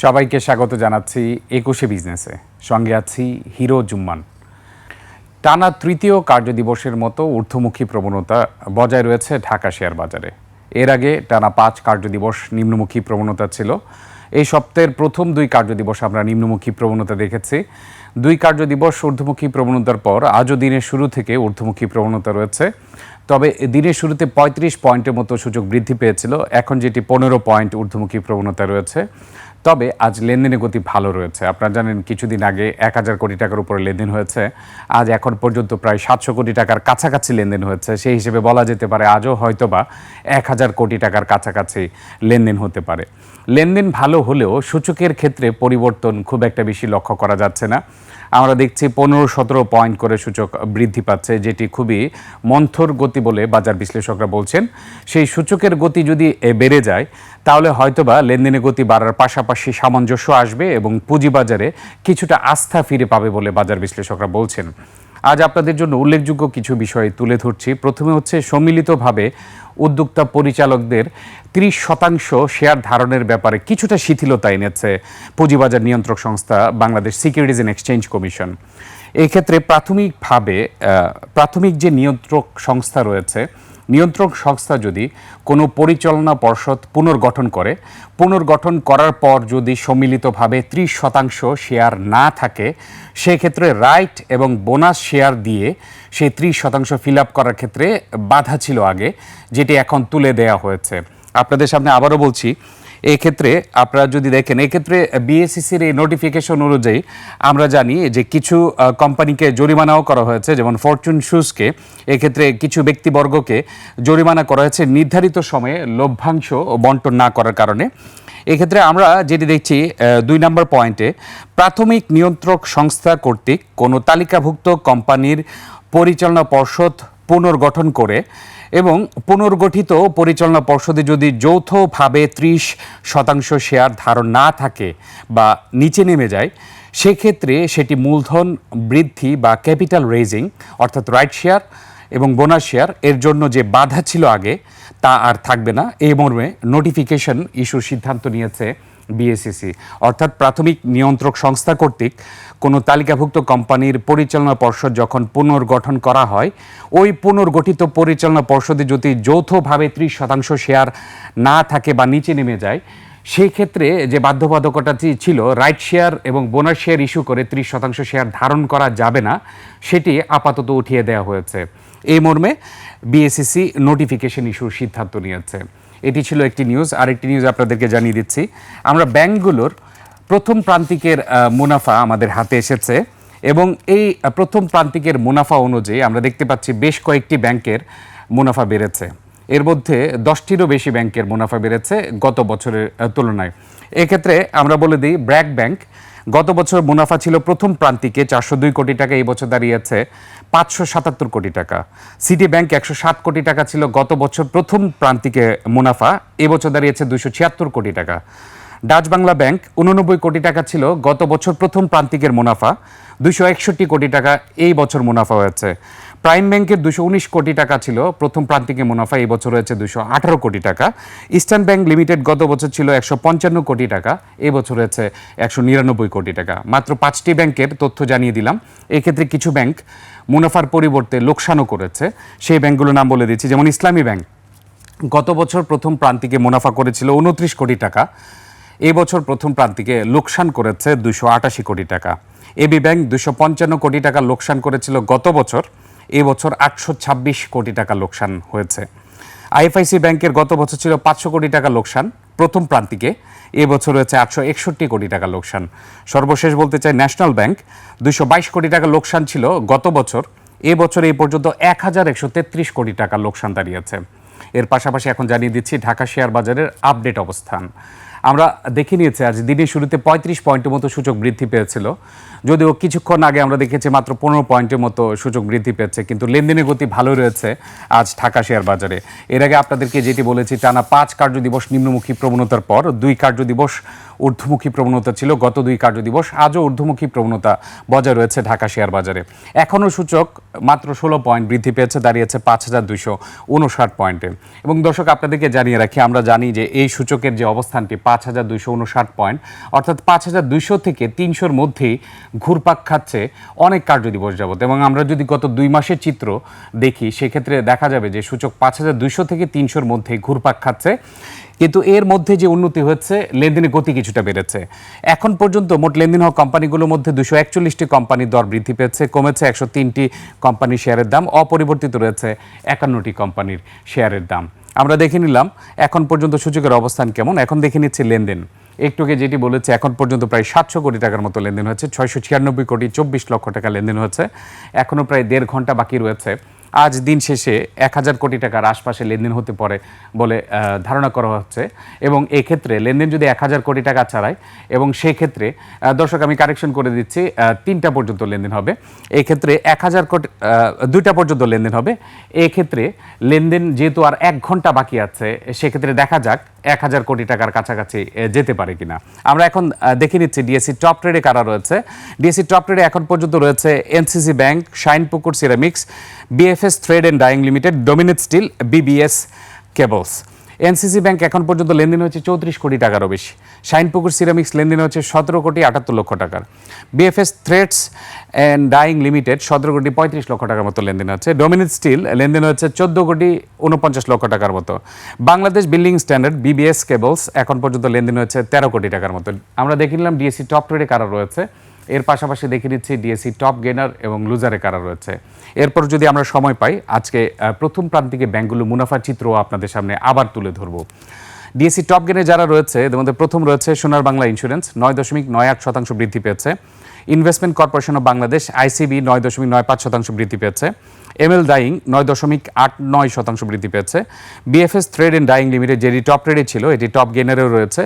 সবাইকে স্বাগত জানাচ্ছি ২১শে বিজনেসে। সঙ্গে আছি হিরো জুম্মান। টানা তৃতীয় কার্যদিবসের মতো ঊর্ধ্বমুখী প্রবণতা বজায় রয়েছে ঢাকা শেয়ার বাজারে। এর আগে টানা ৫ কার্যদিবস নিম্নমুখী প্রবণতা ছিল। এই সপ্তাহের প্রথম ২ কার্যদিবস আমরা নিম্নমুখী প্রবণতা দেখেছি। ২ কার্যদিবস ঊর্ধ্বমুখী প্রবণতার পর আজও দিনের শুরু থেকে ঊর্ধ্বমুখী প্রবণতা রয়েছে। তবে দিনের শুরুতে ৩৫ পয়েন্টের মতো সূচক বৃদ্ধি পেয়েছিল, এখন যেটি ১৫ পয়েন্ট ঊর্ধ্বমুখী প্রবণতা রয়েছে। তবে আজ লেনদেনের গতি ভালো রয়েছে। আপনারা জানেন কিছুদিন আগে ১,০০০ কোটি টাকার উপরে লেনদেন হয়েছে। আজ এখন পর্যন্ত প্রায় ৭০০ কোটি টাকার কাছাকাছি লেনদেন হয়েছে। সেই হিসেবে বলা যেতে পারে আজও হয়তোবা ১,০০০ কোটি টাকার কাছাকাছি লেনদেন হতে পারে। লেনদেন ভালো হলেও সূচকের ক্ষেত্রে পরিবর্তন খুব একটা বেশি লক্ষ্য করা যাচ্ছে না। আমরা দেখছি ১৫-১৭ পয়েন্ট করে সূচক বৃদ্ধি পাচ্ছে, যেটি খুবই মন্থর গতি বলে বাজার বিশ্লেষকরা বলছেন। সেই সূচকের গতি যদি বেড়ে যায় তাহলে হয়তোবা লেনদেনের গতি বাড়ার পাশাপাশি সামঞ্জস্য আসবে এবং পুঁজিবাজারে কিছুটা আস্থা ফিরে পাবে বলে বাজার বিশ্লেষকরা বলছেন। আজ আপনাদের জন্য উল্লেখযোগ্য কিছু বিষয় তুলে ধরছি। প্রথমে হচ্ছে সম্মিলিতভাবে উদ্যোক্তা পরিচালকদের ৩০% শেয়ার ধারণের ব্যাপারে কিছুটা শিথিলতা এনেছে পুঁজিবাজার নিয়ন্ত্রক সংস্থা Bangladesh securities and exchange commission. এক্ষেত্রে প্রাথমিক যে নিয়ন্ত্রক সংস্থা রয়েছে, নিয়ন্ত্রক সংস্থা যদি কোনো পরিচালনা পর্ষদ পুনর্গঠন করার পর যদি সম্মিলিতভাবে ৩০% শেয়ার না থাকে, সেক্ষেত্রে রাইট এবং বোনাস শেয়ার দিয়ে সেই ৩০% ফিল আপ করার ক্ষেত্রে বাধা ছিল আগে, যেটি এখন তুলে দেওয়া হয়েছে। আপনাদের সামনে আবারও বলছি, এক্ষেত্রে আপনারা যদি দেখেন, এক্ষেত্রে বিএসইসির এই নোটিফিকেশন অনুযায়ী আমরা জানি যে কিছু কোম্পানিকে জরিমানাও করা হয়েছে, যেমন ফরচুন শুজকে এক্ষেত্রে কিছু ব্যক্তিবর্গকে জরিমানা করা হয়েছে নির্ধারিত সময়ে লভ্যাংশ বন্টন না করার কারণে। এক্ষেত্রে আমরা যেটি দেখছি ২ নম্বর পয়েন্টে, প্রাথমিক নিয়ন্ত্রক সংস্থা কর্তৃক কোনো তালিকাভুক্ত কোম্পানির পরিচালনা পর্ষদ পুনর্গঠন করে এবং পুনর্গঠিত পরিচালনা পর্ষদে যদি যৌথভাবে ৩০% শেয়ার ধারণ না থাকে বা নিচে নেমে যায়, সেক্ষেত্রে সেটি মূলধন বৃদ্ধি বা ক্যাপিটাল রেজিং অর্থাৎ রাইট শেয়ার এবং বোনাস শেয়ার এর জন্য যে বাধা ছিল আগে তা আর থাকবে না। এই মর্মে নোটিফিকেশন ইস্যুর সিদ্ধান্ত নিয়েছে বিএসইসি। অর্থাৎ প্রাথমিক নিয়ন্ত্রক সংস্থা কর্তৃক কোনো তালিকাভুক্ত কোম্পানির পরিচালনা পর্ষদ যখন পুনর্গঠন করা হয়, ওই পুনর্গঠিত পরিচালনা পর্ষদে যদি যৌথভাবে ৩০% শেয়ার না থাকে বা নিচে নেমে যায়, সেই ক্ষেত্রে যে বাধ্যবাধকতাটি ছিল রাইট শেয়ার এবং বোনাস শেয়ার ইস্যু করে ৩০% শেয়ার ধারণ করা যাবে না, সেটি আপাতত উঠিয়ে দেওয়া হয়েছে। এই মর্মে বিএসইসি নোটিফিকেশন ইস্যুর সিদ্ধান্ত নিয়েছে। এটি ছিল একটি নিউজ। আরেকটি নিউজ আপনাদেরকে জানিয়ে দিচ্ছি, আমরা ব্যাংকগুলোর প্রথম প্রান্তিকের মুনাফা আমাদের হাতে এসেছে এবং এই প্রথম প্রান্তিকের মুনাফা অনুযায়ী আমরা দেখতে পাচ্ছি বেশ কয়েকটি ব্যাংকের মুনাফা বেড়েছে। এর মধ্যে 10টিরও বেশি ব্যাংকের মুনাফা বেড়েছে গত বছরের তুলনায়। এক্ষেত্রে আমরা বলে দিই, ব্র্যাক ব্যাংক গত বছর মুনাফা ছিল প্রথম প্রান্তিকে ৪০২ কোটি টাকা, এই বছর দাঁড়িয়েছে ৫৭৭ কোটি টাকা। সিটি ব্যাংক ১০৭ কোটি টাকা ছিল গত বছর প্রথম প্রান্তিকে মুনাফা, এবছর দাঁড়িয়েছে ২৭৬ কোটি টাকা। ডাচ বাংলা ব্যাংক ৮৯ কোটি টাকা ছিল গত বছর প্রথম প্রান্তিকের মুনাফা, ২৬১ কোটি টাকা এই বছর মুনাফা হয়েছে। প্রাইম ব্যাংকের ২১৯ কোটি টাকা ছিল প্রথম প্রান্তিকে মুনাফা, এই বছর হয়েছে ২১৮ কোটি টাকা। ইস্টার্ন ব্যাংক লিমিটেড গত বছর ছিল ১৫৫ কোটি টাকা, এই বছর হয়েছে ১৯৯ কোটি টাকা। মাত্র ৫টি ব্যাংকের তথ্য জানিয়ে দিলাম। এক্ষেত্রে কিছু ব্যাংক মুনাফার পরিবর্তে লোকসানও করেছে, সেই ব্যাংকগুলোর নাম বলে দিচ্ছি। যেমন ইসলামী ব্যাংক গত বছর প্রথম প্রান্তিকে মুনাফা করেছিল ২৯ কোটি টাকা, এই বছর প্রথম প্রান্তিকে লোকসান করেছে ২৮৮ কোটি টাকা। এবি ব্যাংক ২৫৫ কোটি টাকা লোকসান করেছিল গত বছর, এবছর ৮২৬ কোটি টাকা লোকসান হয়েছে। আইএফআইসি ব্যাংকের গত বছর ছিল ৫০০ কোটি টাকা লোকসান প্রথম প্রান্তিকে, এবছর হয়েছে ৮৬১ কোটি টাকা লোকসান। সর্বশেষ বলতে চাই, ন্যাশনাল ব্যাংক ২২২ কোটি টাকা লোকসান ছিল গত বছর, এবছর এই পর্যন্ত ১,১৩৩ কোটি টাকা লোকসান দাঁড়িয়েছে। এর পাশাপাশি এখন জানিয়ে দিচ্ছি ঢাকা শেয়ার বাজারের আপডেট অবস্থান। আমরা দেখে নিয়েছি আজ দিনের শুরুতে ৩৫ পয়েন্টের মতো সূচক বৃদ্ধি পেয়েছিল, যদিও কিছুক্ষণ আগে আমরা দেখেছি মাত্র ১৫ পয়েন্টের মতো সূচক বৃদ্ধি পেয়েছে, কিন্তু লেনদেনের গতি ভালো রয়েছে আজ ঢাকা শেয়ার বাজারে। এর আগে আপনাদেরকে যেটি বলেছি, টানা ৫ কার্যদিবস নিম্নমুখী প্রবণতার পর ২ কার্যদিবস ঊর্ধ্বমুখী প্রবণতা ছিল। গত ২ কার্যদিবস আজও ঊর্ধ্বমুখী প্রবণতা বজায় রয়েছে ঢাকা শেয়ার বাজারে। এখনও সূচক মাত্র ১৬ পয়েন্ট বৃদ্ধি পেয়েছে, দাঁড়িয়েছে ৫,২৫৯ পয়েন্টে। এবং দর্শক, আপনাদেরকে জানিয়ে রাখি, আমরা জানি যে এই সূচকের যে অবস্থানটি ৫ 5,259 পয়েন্ট, অর্থাৎ 5,200 থেকে 300-র মধ্যেই ঘুরপাক খাচ্ছে অনেক কার্যদিবস যাবত। এবং আমরা যদি গত 2 মাসের চিত্র দেখি সেক্ষেত্রে দেখা যাবে যে সূচক 5,200 থেকে 300-র মধ্যে ঘুরপাক খাচ্ছে। কিন্তু এর মধ্যে যে উন্নতি হচ্ছে, লেনদেনের গতি কিছুটা বেড়েছে। এখন পর্যন্ত মোট লেনদেন হওয়া কোম্পানিগুলোর মধ্যে 241টি কোম্পানির দর বৃদ্ধি পেয়েছে, কমেছে 103টি কোম্পানির শেয়ারের দাম, অপরিবর্তিত রয়েছে 51টি কোম্পানির শেয়ারের দাম। আমরা দেখে নিলাম এখন পর্যন্ত সূচকের অবস্থান কেমন। এখন দেখে নিচ্ছি লেনদেন। একটুকে যেটি বলেছে, এখন পর্যন্ত প্রায় 700 কোটি টাকার মতো লেনদেন হয়েছে, 696 কোটি 24 লক্ষ টাকা লেনদেন হয়েছে। এখনও প্রায় 1.5 ঘন্টা বাকি রয়েছে। আজ দিন শেষে 1,000 কোটি টাকার আশপাশে লেনদেন হতে পারে বলে ধারণা করা হচ্ছে। এবং এক্ষেত্রে লেনদেন যদি 1,000 কোটি টাকা ছাড়ায়, এবং সেই ক্ষেত্রে দর্শক আমি কারেকশন করে দিচ্ছি, 3টা পর্যন্ত লেনদেন হবে। এই ক্ষেত্রে 1,000 কোটি 2টা পর্যন্ত লেনদেন হবে। এই ক্ষেত্রে লেনদেন যেহেতু আর 1 ঘন্টা বাকি আছে, সেক্ষেত্রে দেখা যাক 1,000 কোটি টাকার কাছাকাছি যেতে পারে কিনা। আমরা এখন দেখে নিচ্ছি ডিএসসি টপ ট্রেডে কারা রয়েছে। ডিএসসি টপ ট্রেডে এখন পর্যন্ত রয়েছে NCC bank, Shinepukur ceramics, BFS thread and dyeing limited, Dominate steel, BBS cables. NCC bank এখন পর্যন্ত লেনদেন হচ্ছে 34 কোটি টাকারও বেশি। শাইনপুকুর সিরামিক্স লেনদেন হচ্ছে 17 কোটি 78 লক্ষ টাকার। BFS threads and dyeing limited 17 crore 35 লক্ষ টাকার মতো লেনদেন হচ্ছে। ডোমিনেট স্টিল লেনদেন হচ্ছে 14 কোটি 49 লক্ষ টাকার মতো। Bangladesh building standard, BBS cables এখন পর্যন্ত লেনদেন হচ্ছে 13 কোটি টাকার মতো। আমরা দেখে নিলাম ডিএসসি টপ ট্রেডে কারা রয়েছে। এর পাশাপাশি দেখে নিচ্ছি ডিএসসি টপ গেনার এবং লুজারে কারা রয়েছে। এরপর যদি আমরা সময় পাই, আজকে প্রথম প্রান্তিকে ব্যাংকগুলো মুনাফার চিত্রও আপনাদের সামনে আবার তুলে ধরবো। ডিএসসি টপ গেনে যারা রয়েছে, এর মধ্যে প্রথম রয়েছে সোনার বাংলা ইন্স্যুরেন্স, 9.98% বৃদ্ধি পেয়েছে। Investment corporation of Bangladesh, ICB, 9.95% বৃদ্ধি পেয়েছে। এমএল ডাইং 9.89% বৃদ্ধি পেয়েছে। BFS thread and dyeing limited, যেটি টপ ট্রেডে ছিল, এটি টপ গেনারেও রয়েছে,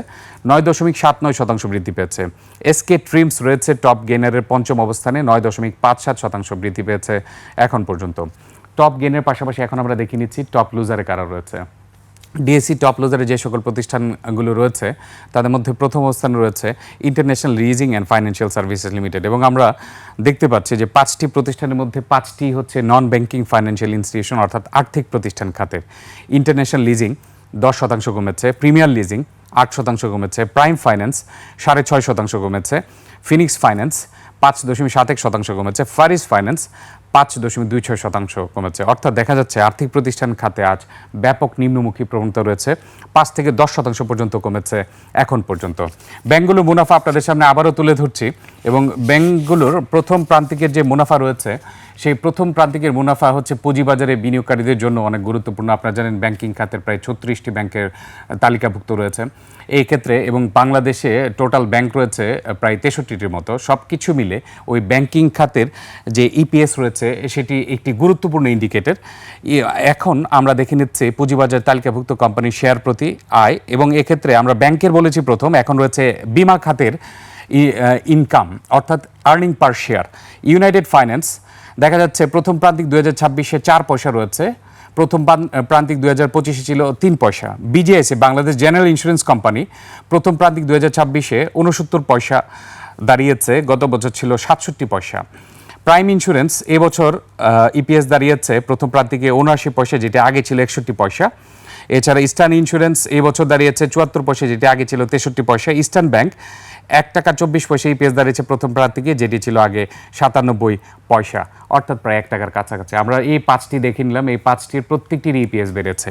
9.79% বৃদ্ধি পেয়েছে। এসকে ট্রিমস রয়েছে টপ গেনারের পঞ্চম অবস্থানে, 9.57% বৃদ্ধি পেয়েছে এখন পর্যন্ত। টপ গেনের পাশাপাশি এখন আমরা দেখে নিচ্ছি টপ লুজারে কারা রয়েছে। ডিএসসি টপ লুজারে যে সকল প্রতিষ্ঠানগুলো রয়েছে, তাদের মধ্যে প্রথম অবস্থানে রয়েছে international leasing and financial services limited. এবং আমরা দেখতে পাচ্ছি যে 5টি প্রতিষ্ঠানের মধ্যে 5টি হচ্ছে নন ব্যাংকিং ফাইন্যান্সিয়াল ইনস্টিটিউশন, অর্থাৎ আর্থিক প্রতিষ্ঠান খাতের। ইন্টারন্যাশনাল লিজিং 10% কমেছে, প্রিমিয়ার লিজিং 8% কমেছে, প্রাইম ফাইন্যান্স 6.5% কমেছে, ফিনিক্স ফাইন্যান্স 5.71% কমেছে, ফারিস ফাইন্যান্স 5.26% কমেছে। অর্থাৎ দেখা যাচ্ছে আর্থিক প্রতিষ্ঠান খাতে আজ ব্যাপক নিম্নমুখী প্রবণতা রয়েছে, 5 থেকে 10% পর্যন্ত কমেছে এখন পর্যন্ত। ব্যাংকগুলোর মুনাফা আপনাদের সামনে আবারও তুলে ধরছি, এবং ব্যাংকগুলোর প্রথম প্রান্তিকের যে মুনাফা রয়েছে, সেই প্রথম প্রান্তিকের মুনাফা হচ্ছে পুঁজিবাজারে বিনিয়োগকারীদের জন্য অনেক গুরুত্বপূর্ণ। আপনারা জানেন ব্যাংকিং খাতের প্রায় 36টি ব্যাংকের তালিকাভুক্ত রয়েছে এই ক্ষেত্রে, এবং বাংলাদেশে টোটাল ব্যাংক রয়েছে প্রায় 63টির মতো। সব কিছু মিলে ওই ব্যাংকিং খাতের যে ইপিএস রয়েছে, সেটি একটি গুরুত্বপূর্ণ ইন্ডিকেটর। এখন আমরা দেখে নিচ্ছি পুঁজিবাজার তালিকাভুক্ত কোম্পানির শেয়ার প্রতি আয়, এবং এক্ষেত্রে আমরা ব্যাংকের বলেছি প্রথম, এখন রয়েছে বিমা খাতের ইনকাম, অর্থাৎ আর্নিং পার শেয়ার। ইউনাইটেড ফাইন্যান্স দেখা যাচ্ছে প্রথম প্রান্তিক 2026-এ 4 পয়সা রয়েছে, প্রথম প্রান্তিক 2025-এ ছিল 3 পয়সা। বিজিএসএ, বাংলাদেশ জেনারেল ইন্স্যুরেন্স কোম্পানি, প্রথম প্রান্তিক 2026-এ 69 পয়সা দাঁড়িয়েছে, গত বছর ছিল 67 পয়সা। প্রাইম ইন্স্যুরেন্স এবছর ইপিএস দাঁড়িয়েছে প্রথম প্রান্তিকে 79 পয়সা, যেটা আগে ছিল 61 পয়সা। এছাড়া ইস্টার্ন ইন্স্যুরেন্স এবছর দাঁড়িয়েছে 74 পয়সা, যেটি আগে ছিল 63 পয়সা। ইস্টার্ন ব্যাংক 1 টাকা 24 পয়সা ইপিএস দাঁড়িয়েছে প্রথম প্রান্তিকে, যেটি ছিল আগে 97 পয়সা, অর্থাৎ প্রায় 1 টাকার কাছাকাছি। আমরা এই 5টি দেখে নিলাম, এই 5টির প্রত্যেকটির ইপিএস বেড়েছে।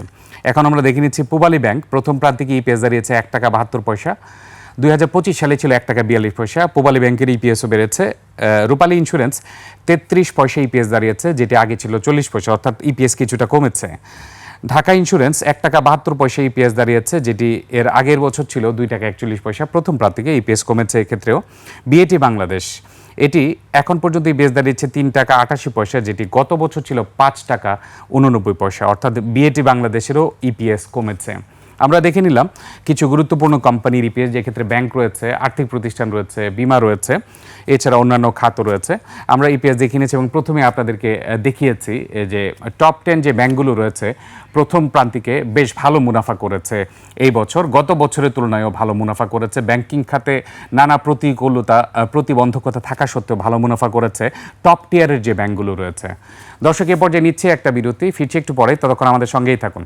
এখন আমরা দেখে নিচ্ছি পূবালী ব্যাংক, প্রথম প্রান্তিকে ইপিএস দাঁড়িয়েছে 1 টাকা 72 পয়সা, 2025 সালে ছিল 1 টাকা 42 পয়সা। পূবালী ব্যাংকের ইপিএসও বেড়েছে। রূপালী ইন্স্যুরেন্স 33 পয়সা ইপিএস দাঁড়িয়েছে, যেটি আগে ছিল 40 পয়সা, অর্থাৎ ইপিএস কিছুটা কমেছে। ঢাকা ইন্স্যুরেন্স 1 টাকা 72 পয়সা ইপিএস দাঁড়িয়েছে, যেটি এর আগের বছর ছিল 2 টাকা 41 পয়সা, প্রথম প্রান্তিকে ইপিএস কমেছে এক্ষেত্রেও। বিএটি বাংলাদেশ, এটি এখন পর্যন্ত ইপিএস দাঁড়িয়েছে 3 টাকা 88 পয়সা, যেটি গত বছর ছিল 5 টাকা 89 পয়সা, অর্থাৎ বিএটি বাংলাদেশেরও ইপিএস কমেছে। আমরা দেখে নিলাম কিছু গুরুত্বপূর্ণ কোম্পানির ইপিএস, যে ক্ষেত্রে ব্যাংক রয়েছে, আর্থিক প্রতিষ্ঠান রয়েছে, বিমা রয়েছে, এছাড়া অন্যান্য খাতও রয়েছে। আমরা ইপিএস দেখে নিয়েছি, এবং প্রথমে আপনাদেরকে দেখিয়েছি যে টপ 10 যে ব্যাংকগুলো রয়েছে প্রথম প্রান্তিকে বেশ ভালো মুনাফা করেছে এই বছর, গত বছরের তুলনায়ও ভালো মুনাফা করেছে। ব্যাংকিং খাতে নানা প্রতিকূলতা, প্রতিবন্ধকতা থাকা সত্ত্বেও ভালো মুনাফা করেছে টপ টিয়ারের যে ব্যাংকগুলো রয়েছে। দর্শক, এ পর্যায়ে নিচ্ছে একটা বিরতি, ফিরছি একটু পরে, ততক্ষণ আমাদের সঙ্গেই থাকুন।